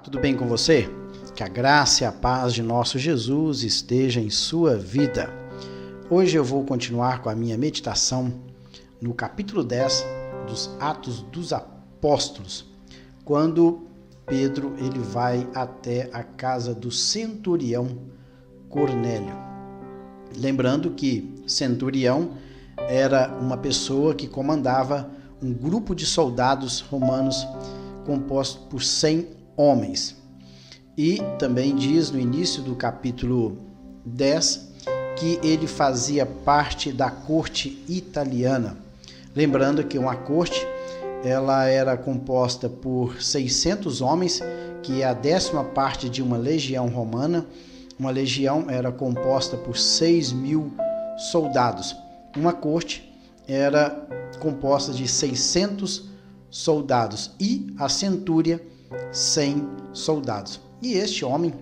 tudo bem com você? Que a graça e a paz de nosso Jesus esteja em sua vida. Hoje eu vou continuar com a minha meditação no capítulo 10 dos Atos dos Apóstolos, quando Pedro ele vai até a casa do centurião Cornélio. Lembrando que centurião era uma pessoa que comandava um grupo de soldados romanos composto por 100 homens. E também diz no início do capítulo 10 que ele fazia parte da corte italiana. Lembrando que uma corte ela era composta por 600 homens, que é a 10ª parte de uma legião romana. Uma legião era composta por 6.000 soldados. Uma corte era composta de 600 soldados e a centúria 100 soldados. E este homem,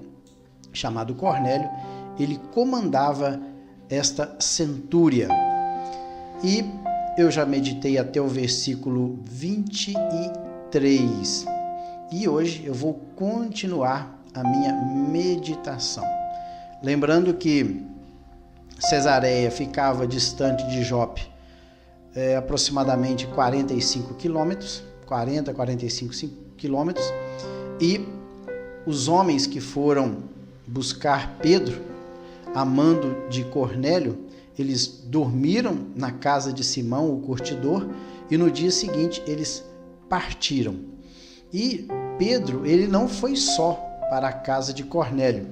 chamado Cornélio, ele comandava esta centúria. E eu já meditei até o versículo 23. E hoje eu vou continuar a minha meditação. Lembrando que Cesareia ficava distante de Jope aproximadamente 45 quilômetros, 45 quilômetros, e os homens que foram buscar Pedro, a mando de Cornélio, eles dormiram na casa de Simão, o curtidor, e no dia seguinte eles partiram. E Pedro, ele não foi só para a casa de Cornélio.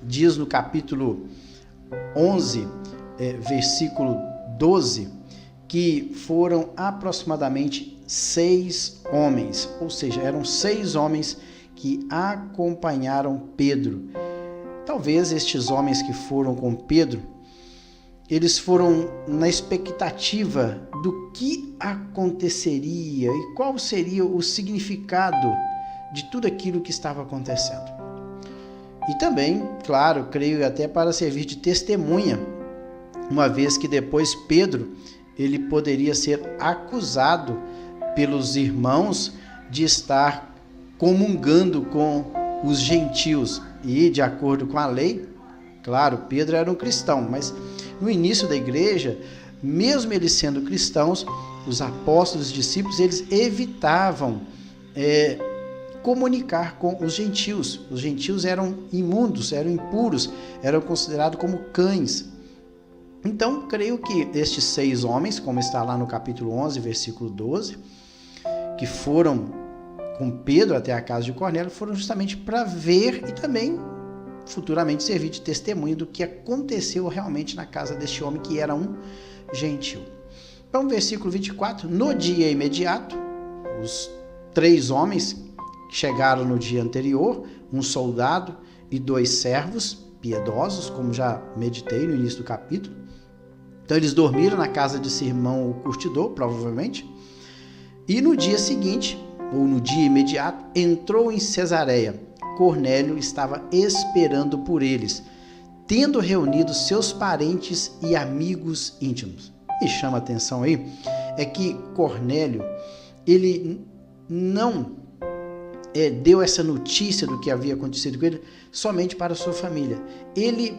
Diz no capítulo 11, versículo 12, que foram aproximadamente 6 homens, ou seja, eram 6 homens que acompanharam Pedro. Talvez estes homens que foram com Pedro, eles foram na expectativa do que aconteceria e qual seria o significado de tudo aquilo que estava acontecendo. E também, claro, creio até para servir de testemunha, uma vez que depois Pedro ele poderia ser acusado pelos irmãos de estar comungando com os gentios. E, de acordo com a lei, claro, Pedro era um cristão, mas no início da igreja, mesmo eles sendo cristãos, os apóstolos, os discípulos, eles evitavam comunicar com os gentios. Os gentios eram imundos, eram impuros, eram considerados como cães. Então, creio que estes 6 homens, como está lá no capítulo 11, versículo 12, que foram com Pedro até a casa de Cornélio, foram justamente para ver e também futuramente servir de testemunho do que aconteceu realmente na casa deste homem, que era um gentil. Então, versículo 24, no dia imediato, os 3 homens chegaram no dia anterior, um soldado e 2 servos piedosos, como já meditei no início do capítulo. Então eles dormiram na casa de Simão o curtidor, provavelmente, e no dia seguinte, ou no dia imediato, entrou em Cesareia. Cornélio estava esperando por eles, tendo reunido seus parentes e amigos íntimos. E chama a atenção aí, é que Cornélio, ele não deu essa notícia do que havia acontecido com ele somente para a sua família. Ele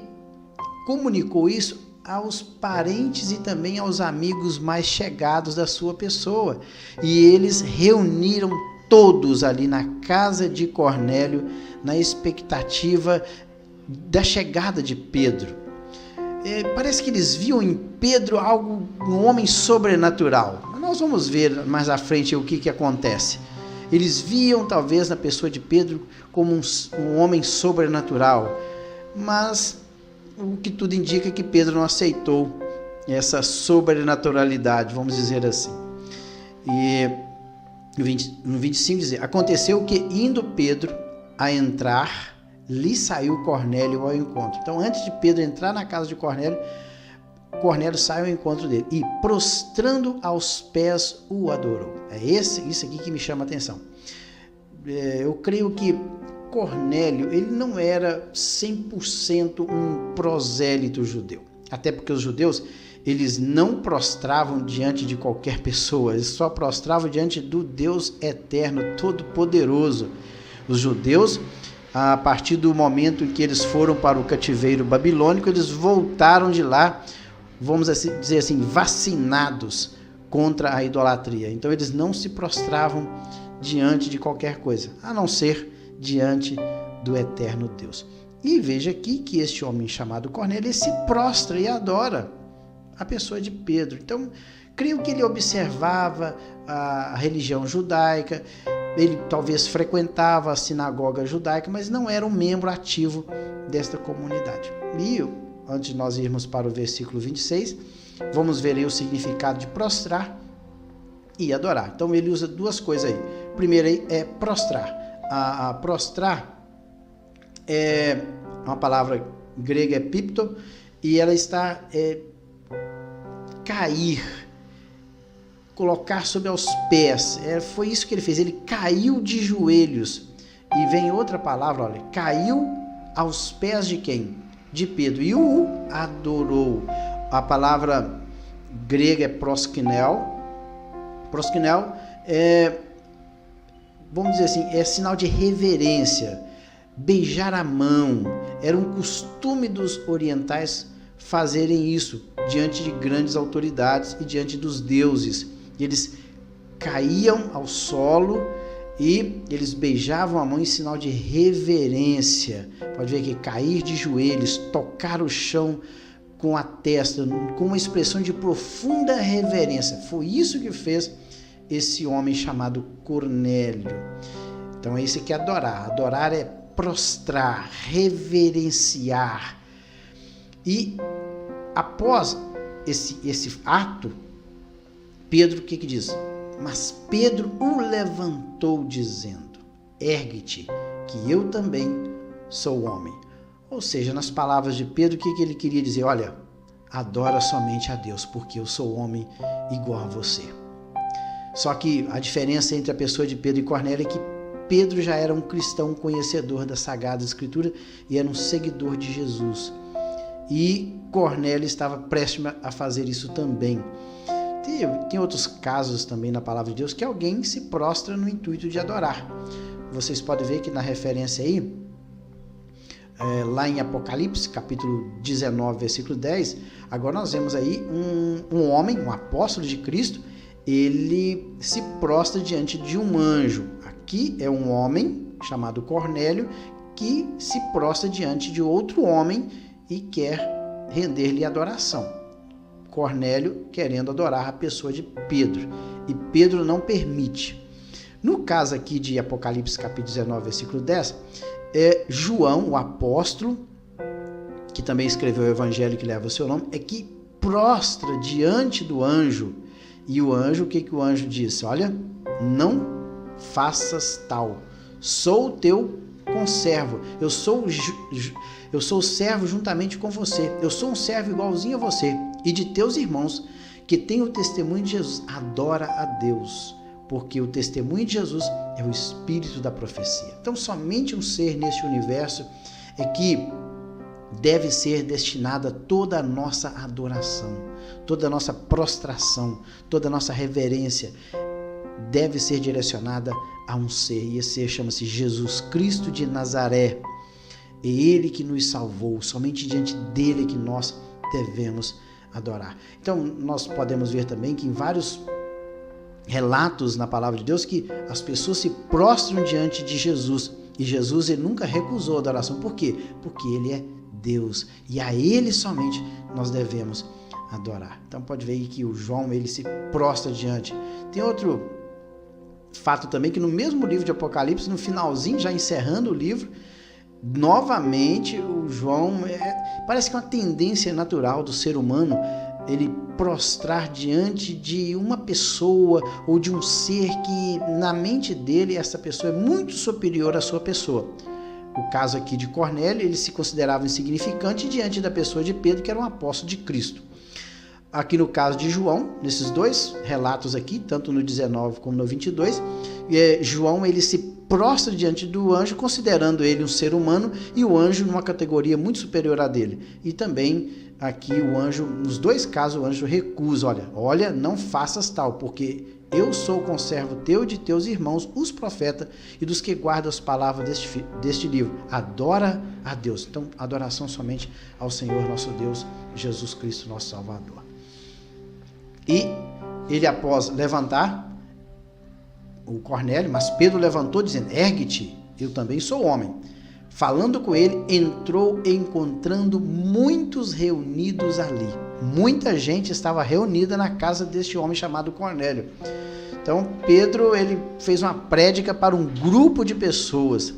comunicou isso aos parentes e também aos amigos mais chegados da sua pessoa. E eles reuniram todos ali na casa de Cornélio, na expectativa da chegada de Pedro. Parece que eles viam em Pedro um homem sobrenatural. Nós vamos ver mais à frente o que acontece. Eles viam talvez na pessoa de Pedro como um homem sobrenatural, mas o que tudo indica é que Pedro não aceitou essa sobrenaturalidade, vamos dizer assim. E no 25 diz: aconteceu que, indo Pedro a entrar, lhe saiu Cornélio ao encontro. Então, antes de Pedro entrar na casa de Cornélio, Cornélio sai ao encontro dele e, prostrando aos pés, o adorou. É isso aqui que me chama a atenção. Eu creio que Cornélio, ele não era 100% um prosélito judeu. Até porque os judeus, eles não prostravam diante de qualquer pessoa, eles só prostravam diante do Deus eterno, todo-poderoso. Os judeus, a partir do momento em que eles foram para o cativeiro babilônico, eles voltaram de lá, vamos dizer assim, vacinados contra a idolatria. Então eles não se prostravam diante de qualquer coisa, a não ser diante do eterno Deus. E veja aqui que este homem chamado Cornélio, ele se prostra e adora a pessoa de Pedro. Então, creio que ele observava a religião judaica, ele talvez frequentava a sinagoga judaica, mas não era um membro ativo desta comunidade. E antes de nós irmos para o versículo 26, vamos ver aí o significado de prostrar e adorar. Então ele usa duas coisas aí. Primeiro aí é prostrar. A prostrar é uma palavra grega, é pipto, e ela está cair, colocar sobre aos pés. Foi isso que ele fez, ele caiu de joelhos. E vem outra palavra, olha, caiu aos pés de quem? De Pedro, e o adorou. A palavra grega é proskinel. Proskinel vamos dizer assim, é sinal de reverência, beijar a mão. Era um costume dos orientais fazerem isso diante de grandes autoridades e diante dos deuses. Eles caíam ao solo e eles beijavam a mão em sinal de reverência. Pode ver que cair de joelhos, tocar o chão com a testa, com uma expressão de profunda reverência. Foi isso que fez esse homem chamado Cornélio. Então é isso que é adorar. Adorar é prostrar, reverenciar. E após esse ato, Pedro, o que diz? Mas Pedro o levantou dizendo, ergue-te, que eu também sou homem. Ou seja, nas palavras de Pedro, o que ele queria dizer? Olha, adora somente a Deus, porque eu sou homem igual a você. Só que a diferença entre a pessoa de Pedro e Cornélio é que Pedro já era um cristão conhecedor da Sagrada Escritura e era um seguidor de Jesus. E Cornélio estava prestes a fazer isso também. Tem outros casos também na palavra de Deus que alguém se prostra no intuito de adorar. Vocês podem ver que na referência aí, lá em Apocalipse, capítulo 19, versículo 10, agora nós vemos aí um homem, um apóstolo de Cristo, ele se prostra diante de um anjo. Aqui é um homem chamado Cornélio que se prostra diante de outro homem e quer render-lhe adoração. Cornélio querendo adorar a pessoa de Pedro, e Pedro não permite. No caso aqui de Apocalipse capítulo 19, versículo 10, João, o apóstolo, que também escreveu o evangelho que leva o seu nome, é que prostra diante do anjo. E o anjo, o que o anjo disse? Olha, não faças tal, sou teu conservo, eu sou servo juntamente com você, eu sou um servo igualzinho a você, e de teus irmãos que têm o testemunho de Jesus, adora a Deus, porque o testemunho de Jesus é o espírito da profecia. Então somente um ser neste universo é que deve ser destinada toda a nossa adoração, toda a nossa prostração, toda a nossa reverência deve ser direcionada a um ser, e esse ser chama-se Jesus Cristo de Nazaré. É Ele que nos salvou, somente diante dele que nós devemos adorar. Então nós podemos ver também que em vários relatos na palavra de Deus que as pessoas se prostram diante de Jesus, e Jesus ele nunca recusou a adoração. Por quê? Porque ele é Deus, e a ele somente nós devemos adorar. Então pode ver que o João ele se prostra diante. Tem outro fato também que no mesmo livro de Apocalipse, no finalzinho, já encerrando o livro, novamente o João, parece que é uma tendência natural do ser humano ele prostrar diante de uma pessoa ou de um ser que na mente dele essa pessoa é muito superior à sua pessoa. O caso aqui de Cornélio, ele se considerava insignificante diante da pessoa de Pedro, que era um apóstolo de Cristo. Aqui no caso de João, nesses dois relatos aqui, tanto no 19 como no 22, João ele se prostra diante do anjo, considerando ele um ser humano e o anjo numa categoria muito superior à dele. E também aqui o anjo, nos dois casos o anjo recusa, olha, não faças tal, porque eu sou conservo teu e de teus irmãos, os profetas, e dos que guardam as palavras deste livro. Adora a Deus. Então, adoração somente ao Senhor nosso Deus, Jesus Cristo, nosso Salvador. E ele, após levantar o Cornélio, mas Pedro levantou dizendo, ergue-te, eu também sou homem. Falando com ele, entrou encontrando muitos reunidos ali. Muita gente estava reunida na casa deste homem chamado Cornélio. Então, Pedro, ele fez uma prédica para um grupo de pessoas.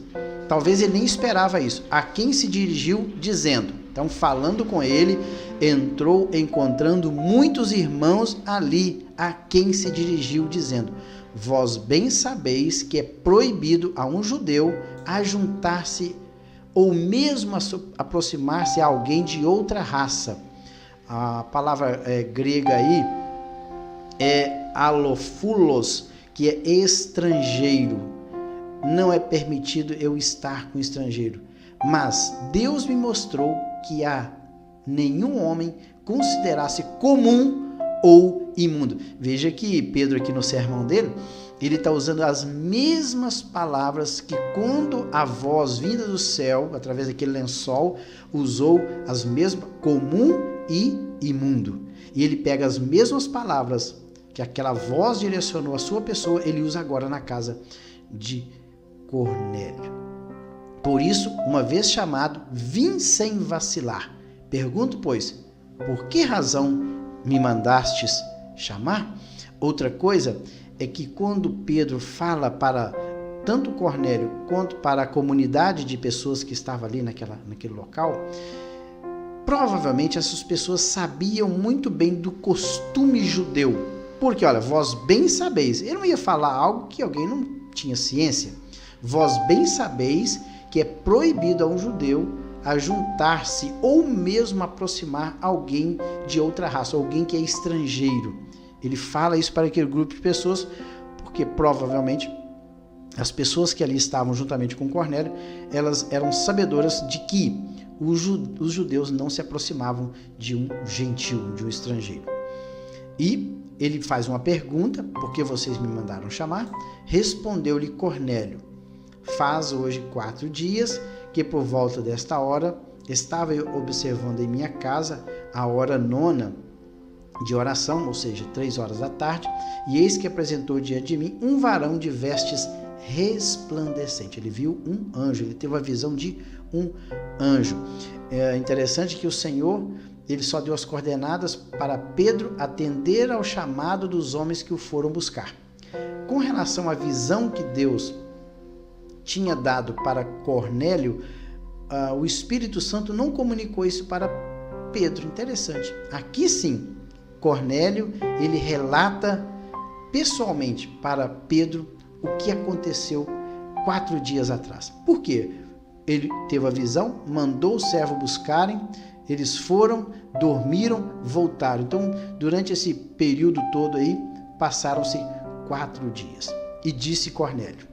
Talvez ele nem esperava isso. A quem se dirigiu dizendo. Então, falando com ele, entrou encontrando muitos irmãos ali, a quem se dirigiu dizendo, vós bem sabeis que é proibido a um judeu ajuntar-se ou mesmo aproximar-se a alguém de outra raça. A palavra grega aí é allofulos, que é estrangeiro. Não é permitido eu estar com estrangeiro. Mas Deus me mostrou que a nenhum homem considerasse comum ou imundo. Veja que Pedro aqui no sermão dele, ele está usando as mesmas palavras que quando a voz vinda do céu, através daquele lençol, usou as mesmas, comum e imundo. E ele pega as mesmas palavras que aquela voz direcionou à sua pessoa, ele usa agora na casa de Cornélio. Por isso, uma vez chamado, vim sem vacilar. Pergunto, pois, por que razão me mandastes chamar? Outra coisa é que quando Pedro fala para tanto Cornélio quanto para a comunidade de pessoas que estava ali naquele local, provavelmente essas pessoas sabiam muito bem do costume judeu. Porque, vós bem sabeis. Ele não ia falar algo que alguém não tinha ciência. Vós bem sabeis que é proibido a um judeu ajuntar-se ou mesmo aproximar alguém de outra raça, alguém que é estrangeiro. Ele fala isso para aquele grupo de pessoas, porque provavelmente as pessoas que ali estavam juntamente com Cornélio, elas eram sabedoras de que os judeus não se aproximavam de um gentil, de um estrangeiro. E ele faz uma pergunta, por que vocês me mandaram chamar? Respondeu-lhe Cornélio, faz hoje 4 dias que por volta desta hora estava eu observando em minha casa a hora 9 de oração, ou seja, 3 horas da tarde, e eis que apresentou diante de mim um varão de vestes resplandecente. Ele viu um anjo, ele teve a visão de um anjo. É interessante que o Senhor, ele só deu as coordenadas para Pedro atender ao chamado dos homens que o foram buscar. Com relação à visão que Deus tinha dado para Cornélio, o Espírito Santo não comunicou isso para Pedro. Interessante. Aqui sim, Cornélio, ele relata pessoalmente para Pedro o que aconteceu 4 dias atrás. Por quê? Ele teve a visão, mandou o servo buscarem, eles foram, dormiram, voltaram. Então, durante esse período todo aí, passaram-se 4 dias. E disse Cornélio,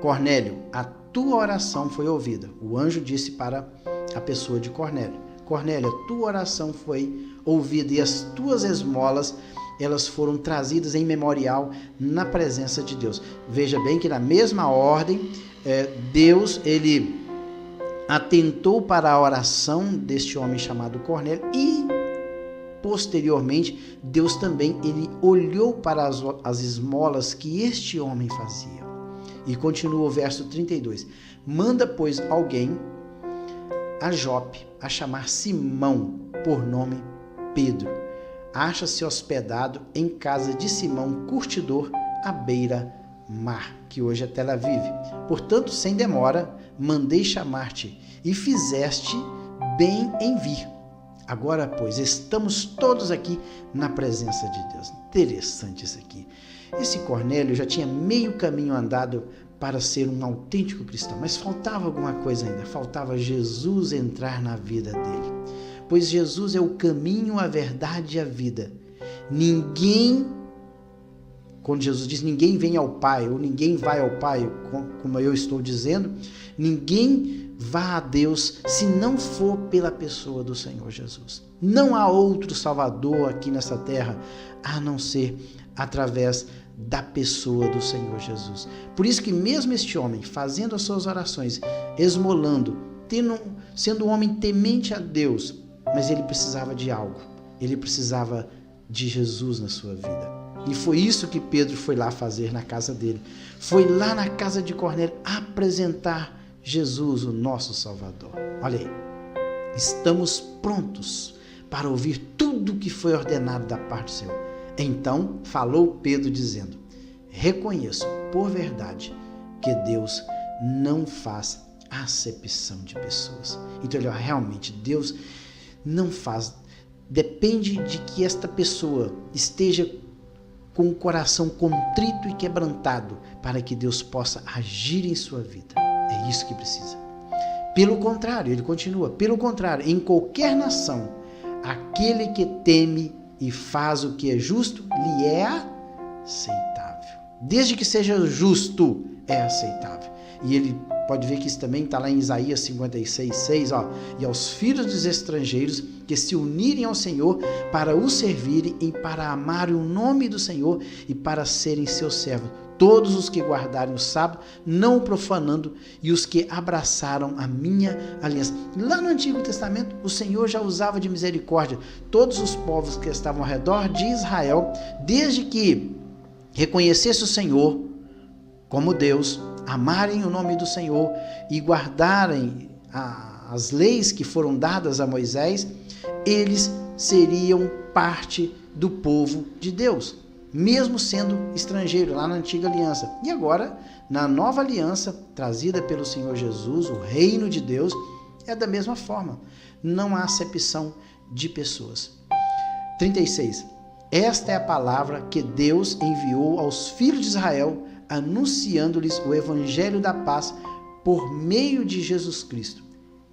Cornélio, a tua oração foi ouvida. O anjo disse para a pessoa de Cornélio, Cornélio, a tua oração foi ouvida e as tuas esmolas, elas foram trazidas em memorial na presença de Deus. Veja bem que na mesma ordem, Deus, ele atentou para a oração deste homem chamado Cornélio e, posteriormente, Deus também, ele olhou para as esmolas que este homem fazia. E continua o verso 32. Manda, pois, alguém a Jope a chamar Simão, por nome Pedro. Acha-se hospedado em casa de Simão, curtidor, à beira-mar, que hoje é Tel Aviv. Portanto, sem demora, mandei chamar-te, e fizeste bem em vir. Agora, pois, estamos todos aqui na presença de Deus. Interessante isso aqui. Esse Cornélio já tinha meio caminho andado para ser um autêntico cristão, mas faltava alguma coisa ainda, faltava Jesus entrar na vida dele. Pois Jesus é o caminho, a verdade e a vida. Ninguém, quando Jesus diz ninguém vem ao Pai, ou ninguém vai ao Pai, como eu estou dizendo, ninguém vá a Deus se não for pela pessoa do Senhor Jesus. Não há outro Salvador aqui nessa terra a não ser através da pessoa do Senhor Jesus. Por isso que mesmo este homem, fazendo as suas orações, esmolando, sendo um homem temente a Deus, mas ele precisava de algo. Ele precisava de Jesus na sua vida. E foi isso que Pedro foi lá fazer na casa dele. Foi lá na casa de Cornélio apresentar Jesus, o nosso Salvador. Olha aí, estamos prontos para ouvir tudo o que foi ordenado da parte do Senhor. Então falou Pedro dizendo: reconheço por verdade que Deus não faz acepção de pessoas. Então ele, realmente, Deus não faz, depende de que esta pessoa esteja com o coração contrito e quebrantado para que Deus possa agir em sua vida. É isso que precisa. Pelo contrário, ele continua, pelo contrário, em qualquer nação, aquele que teme e faz o que é justo, lhe é aceitável. Desde que seja justo, é aceitável. E ele pode ver que isso também está lá em Isaías 56:6, ó. E aos filhos dos estrangeiros que se unirem ao Senhor para o servirem e para amarem o nome do Senhor e para serem seus servos. Todos os que guardarem o sábado, não o profanando, e os que abraçaram a minha aliança. Lá no Antigo Testamento, o Senhor já usava de misericórdia todos os povos que estavam ao redor de Israel, desde que reconhecesse o Senhor como Deus, amarem o nome do Senhor e guardarem as leis que foram dadas a Moisés, eles seriam parte do povo de Deus, mesmo sendo estrangeiro lá na antiga aliança. E agora, na nova aliança, trazida pelo Senhor Jesus, o reino de Deus, é da mesma forma. Não há acepção de pessoas. 36. Esta é a palavra que Deus enviou aos filhos de Israel, anunciando-lhes o evangelho da paz por meio de Jesus Cristo.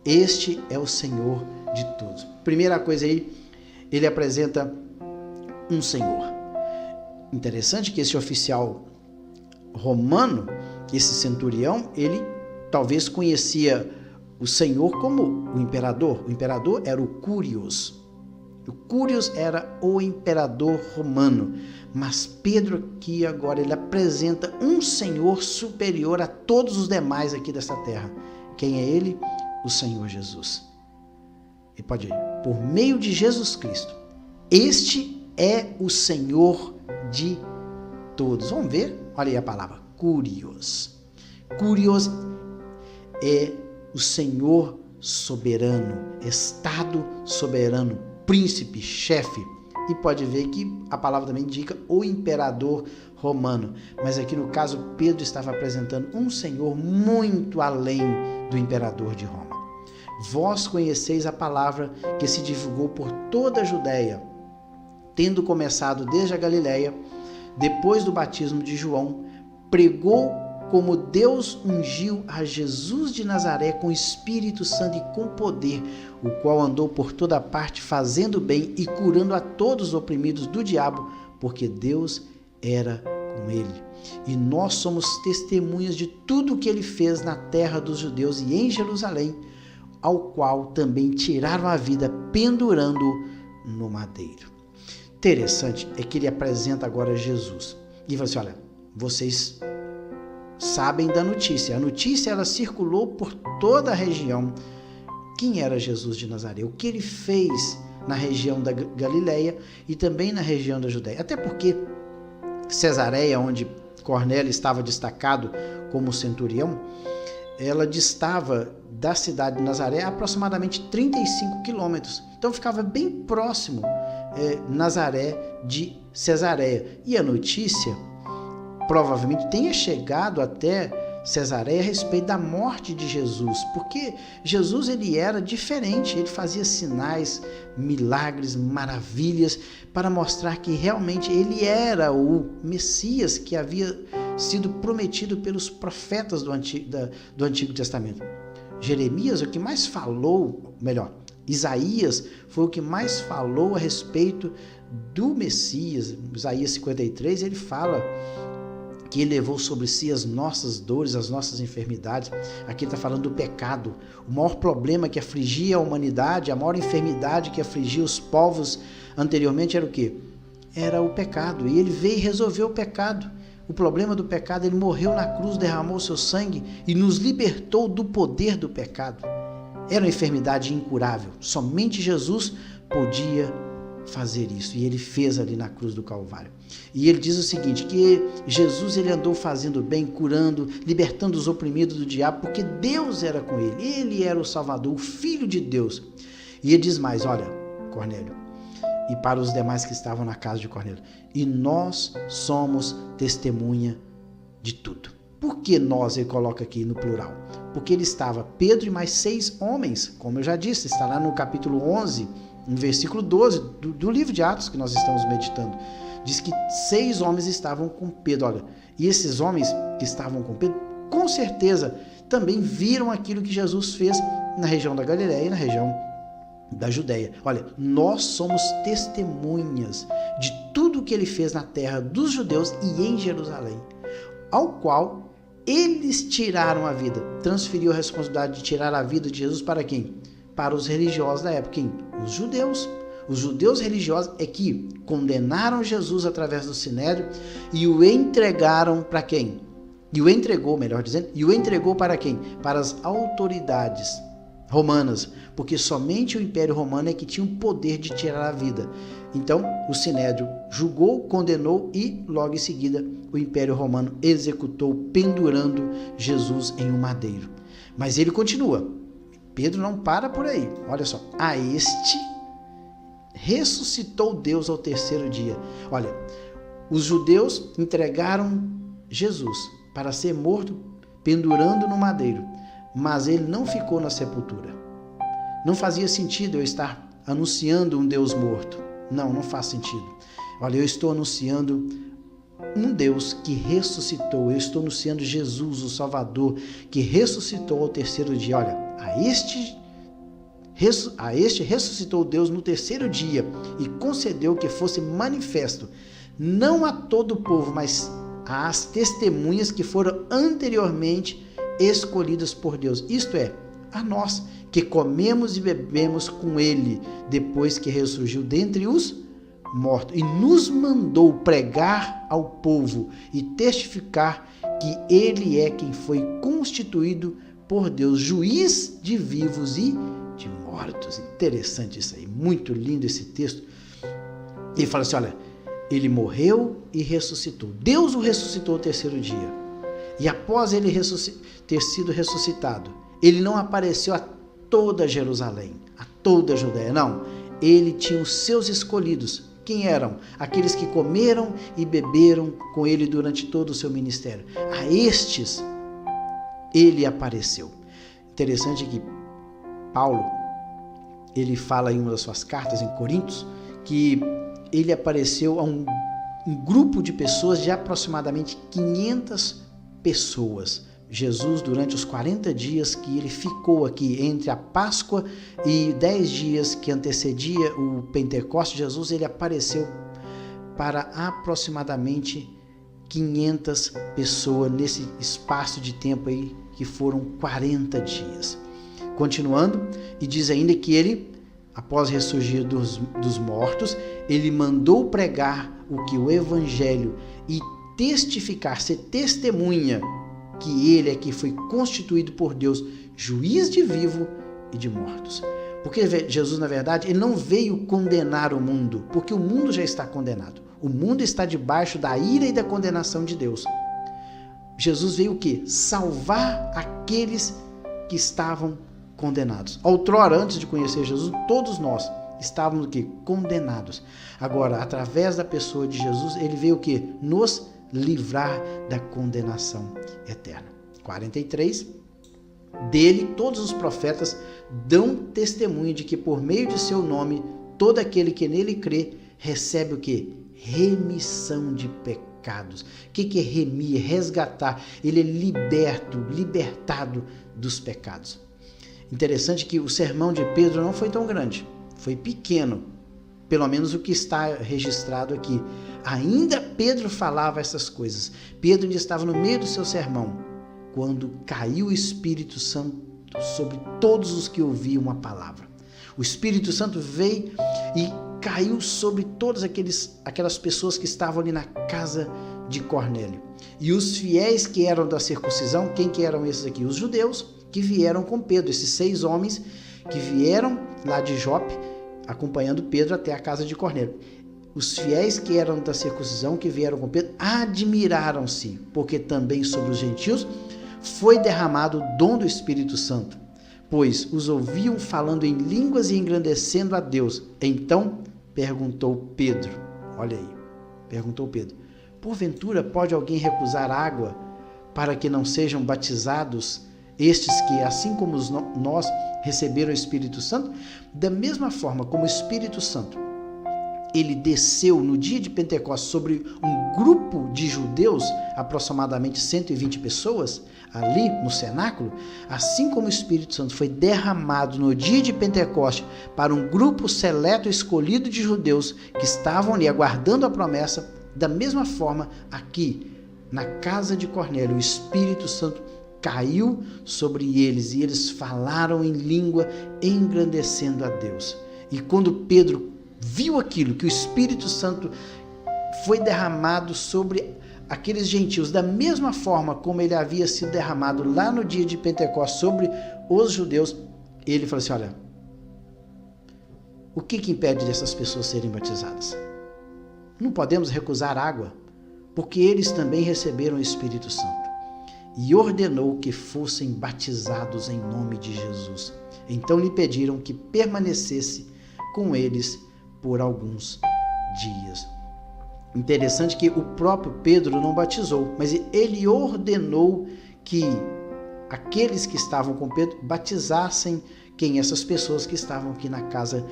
Este é o Senhor de todos. Primeira coisa aí, ele apresenta um Senhor. Interessante que esse oficial romano, esse centurião, ele talvez conhecia o Senhor como o imperador. O imperador era o Curios. O Curios era o imperador romano. Mas Pedro aqui agora ele apresenta um Senhor superior a todos os demais aqui dessa terra. Quem é ele? O Senhor Jesus. E pode ir. Por meio de Jesus Cristo. Este é o Senhor de todos. Vamos ver? Olha aí a palavra. Curios. Curios é o Senhor soberano, Estado soberano, príncipe, chefe. E pode ver que a palavra também indica o imperador romano. Mas aqui no caso, Pedro estava apresentando um Senhor muito além do imperador de Roma. Vós conheceis a palavra que se divulgou por toda a Judéia, tendo começado desde a Galiléia, depois do batismo de João, pregou como Deus ungiu a Jesus de Nazaré com Espírito Santo e com poder, o qual andou por toda parte fazendo bem e curando a todos os oprimidos do diabo, porque Deus era com ele. E nós somos testemunhas de tudo o que ele fez na terra dos judeus e em Jerusalém, ao qual também tiraram a vida pendurando no madeiro. Interessante é que ele apresenta agora Jesus. E fala assim, olha, vocês sabem da notícia. A notícia ela circulou por toda a região. Quem era Jesus de Nazaré? O que ele fez na região da Galileia e também na região da Judéia. Até porque Cesareia, onde Cornélio estava destacado como centurião, ela distava da cidade de Nazaré a aproximadamente 35 quilômetros. Então ficava bem próximo Nazaré de Cesareia. E a notícia provavelmente tenha chegado até Cesareia a respeito da morte de Jesus, porque Jesus ele era diferente, ele fazia sinais, milagres, maravilhas para mostrar que realmente ele era o Messias que havia sido prometido pelos profetas do Antigo Testamento. Jeremias, o que mais falou, melhor, Isaías foi o que mais falou a respeito do Messias. Isaías 53, ele fala que ele levou sobre si as nossas dores, as nossas enfermidades. Aqui está falando do pecado. O maior problema que afligia a humanidade, a maior enfermidade que afligia os povos anteriormente era o quê? Era o pecado. E ele veio e resolveu o pecado. O problema do pecado, ele morreu na cruz, derramou seu sangue e nos libertou do poder do pecado. Era uma enfermidade incurável. Somente Jesus podia fazer isso. E ele fez ali na cruz do Calvário. E ele diz o seguinte, que Jesus ele andou fazendo bem, curando, libertando os oprimidos do diabo, porque Deus era com ele. Ele era o Salvador, o Filho de Deus. E ele diz mais, olha, Cornélio, e para os demais que estavam na casa de Cornélio, e nós somos testemunha de tudo. Por que nós, ele coloca aqui no plural? Porque ele estava, Pedro e mais 6 homens, como eu já disse, está lá no capítulo 11, no versículo 12 do livro de Atos que nós estamos meditando. Diz que 6 homens estavam com Pedro. Olha, e esses homens que estavam com Pedro, com certeza, também viram aquilo que Jesus fez na região da Galileia e na região da Judéia. Olha, nós somos testemunhas de tudo que ele fez na terra dos judeus e em Jerusalém, ao qual eles tiraram a vida. Transferiu a responsabilidade de tirar a vida de Jesus para quem? Para os religiosos da época. Quem? Os judeus. Os judeus religiosos é que condenaram Jesus através do Sinédrio e o entregaram para quem? E o entregou, melhor dizendo, e o entregou para quem? Para as autoridades romanas, porque somente o Império Romano é que tinha o poder de tirar a vida. Então, o Sinédrio julgou, condenou e, logo em seguida, o Império Romano executou, pendurando Jesus em um madeiro. Mas ele continua. Pedro não para por aí. Olha só. A este ressuscitou Deus ao 3º dia. Olha, os judeus entregaram Jesus para ser morto, pendurando no madeiro. Mas ele não ficou na sepultura. Não fazia sentido eu estar anunciando um Deus morto. Não faz sentido. Olha, eu estou anunciando um Deus que ressuscitou. Eu estou anunciando Jesus, o Salvador, que ressuscitou ao 3º dia. Olha, a este ressuscitou Deus no 3º dia e concedeu que fosse manifesto, não a todo o povo, mas às testemunhas que foram anteriormente escolhidas por Deus, isto é, a nós, que comemos e bebemos com ele, depois que ressurgiu dentre os mortos, e nos mandou pregar ao povo e testificar que ele é quem foi constituído por Deus, juiz de vivos e de mortos. Interessante isso aí, muito lindo esse texto. Ele fala assim, olha, ele morreu e ressuscitou. Deus o ressuscitou ao 3º dia. E após ele ter sido ressuscitado, ele não apareceu a toda Jerusalém, a toda a Judéia, não. Ele tinha os seus escolhidos. Quem eram? Aqueles que comeram e beberam com ele durante todo o seu ministério. A estes, ele apareceu. Interessante que Paulo, ele fala em uma das suas cartas em Coríntios, que ele apareceu a um grupo de pessoas de aproximadamente 500 pessoas. Jesus, durante os 40 dias que ele ficou aqui entre a Páscoa e 10 dias que antecedia o Pentecostes, Jesus ele apareceu para aproximadamente 500 pessoas nesse espaço de tempo aí que foram 40 dias. Continuando, e diz ainda que ele, após ressurgir dos mortos, ele mandou pregar o Evangelho e testificar, ser testemunha que ele é que foi constituído por Deus, juiz de vivo e de mortos. Porque Jesus, na verdade, ele não veio condenar o mundo, porque o mundo já está condenado. O mundo está debaixo da ira e da condenação de Deus. Jesus veio o quê? Salvar aqueles que estavam condenados. Outrora, antes de conhecer Jesus, todos nós estávamos o quê? Condenados. Agora, através da pessoa de Jesus, ele veio o quê? Nos livrar da condenação eterna. 43. Dele, todos os profetas dão testemunho de que por meio de seu nome, todo aquele que nele crê, recebe o quê? Remissão de pecados. O que é remir? Resgatar. Ele é libertado dos pecados. Interessante que o sermão de Pedro não foi tão grande, foi pequeno. pelo menos o que está registrado aqui. Ainda Pedro falava essas coisas. Pedro ainda estava no meio do seu sermão, quando caiu o Espírito Santo sobre todos os que ouviam a palavra. O Espírito Santo veio e caiu sobre todas aquelas pessoas que estavam ali na casa de Cornélio. E os fiéis que eram da circuncisão, quem que eram esses aqui? Os judeus que vieram com Pedro, esses 6 homens que vieram lá de Jope, acompanhando Pedro até a casa de Cornélio. Os fiéis que eram da circuncisão, que vieram com Pedro, admiraram-se, porque também sobre os gentios foi derramado o dom do Espírito Santo, pois os ouviam falando em línguas e engrandecendo a Deus. Então perguntou Pedro, olha aí, perguntou Pedro, porventura pode alguém recusar água para que não sejam batizados estes que, assim como nós, receberam o Espírito Santo? Da mesma forma como o Espírito Santo, ele desceu no dia de Pentecostes sobre um grupo de judeus, aproximadamente 120 pessoas, ali no cenáculo, assim como o Espírito Santo foi derramado no dia de Pentecostes para um grupo seleto escolhido de judeus que estavam ali aguardando a promessa, da mesma forma aqui, na casa de Cornélio, o Espírito Santo caiu sobre eles e eles falaram em língua, engrandecendo a Deus. E quando Pedro viu aquilo, que o Espírito Santo foi derramado sobre aqueles gentios, da mesma forma como ele havia sido derramado lá no dia de Pentecostes sobre os judeus, ele falou assim, olha, o que impede dessas pessoas serem batizadas? Não podemos recusar água, porque eles também receberam o Espírito Santo. E ordenou que fossem batizados em nome de Jesus. Então lhe pediram que permanecesse com eles por alguns dias. Interessante que o próprio Pedro não batizou, mas ele ordenou que aqueles que estavam com Pedro batizassem essas pessoas que estavam aqui na casa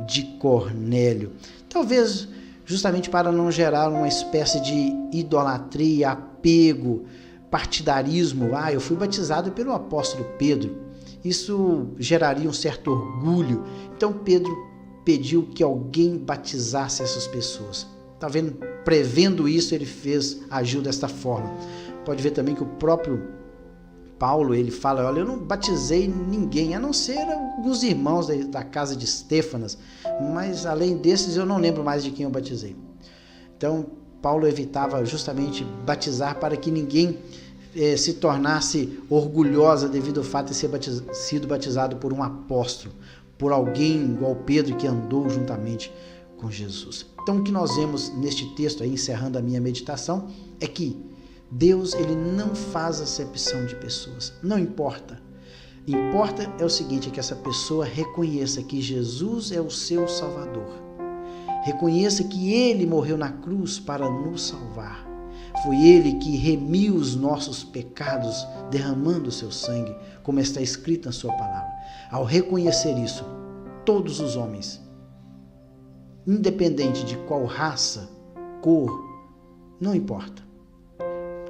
de Cornélio. Talvez justamente para não gerar uma espécie de idolatria, apego, partidarismo. Eu fui batizado pelo apóstolo Pedro. Isso geraria um certo orgulho. Então Pedro pediu que alguém batizasse essas pessoas. Tá vendo? Prevendo isso, ele agiu desta forma. Pode ver também que o próprio Paulo, ele fala, olha, eu não batizei ninguém, a não ser alguns irmãos da casa de Estéfanas, mas além desses eu não lembro mais de quem eu batizei. Então, Paulo evitava justamente batizar para que ninguém se tornasse orgulhosa devido ao fato de ter sido batizado por um apóstolo, por alguém igual Pedro que andou juntamente com Jesus. Então, o que nós vemos neste texto, aí, encerrando a minha meditação, é que Deus, ele não faz acepção de pessoas, não importa. Importa é o seguinte, é que essa pessoa reconheça que Jesus é o seu Salvador, reconheça que Ele morreu na cruz para nos salvar, foi Ele que remiu os nossos pecados, derramando o seu sangue, como está escrito na sua palavra. Ao reconhecer isso, todos os homens, independente de qual raça, cor, não importa,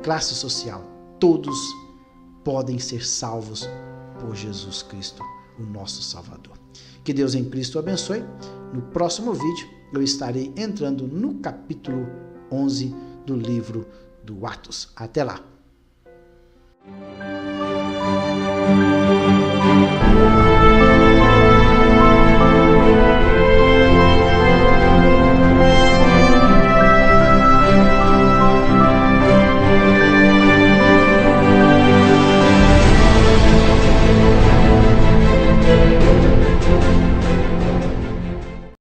classe social, todos podem ser salvos por Jesus Cristo, o nosso Salvador. Que Deus em Cristo abençoe. No próximo vídeo eu estarei entrando no capítulo 11 do livro do Atos. Até lá!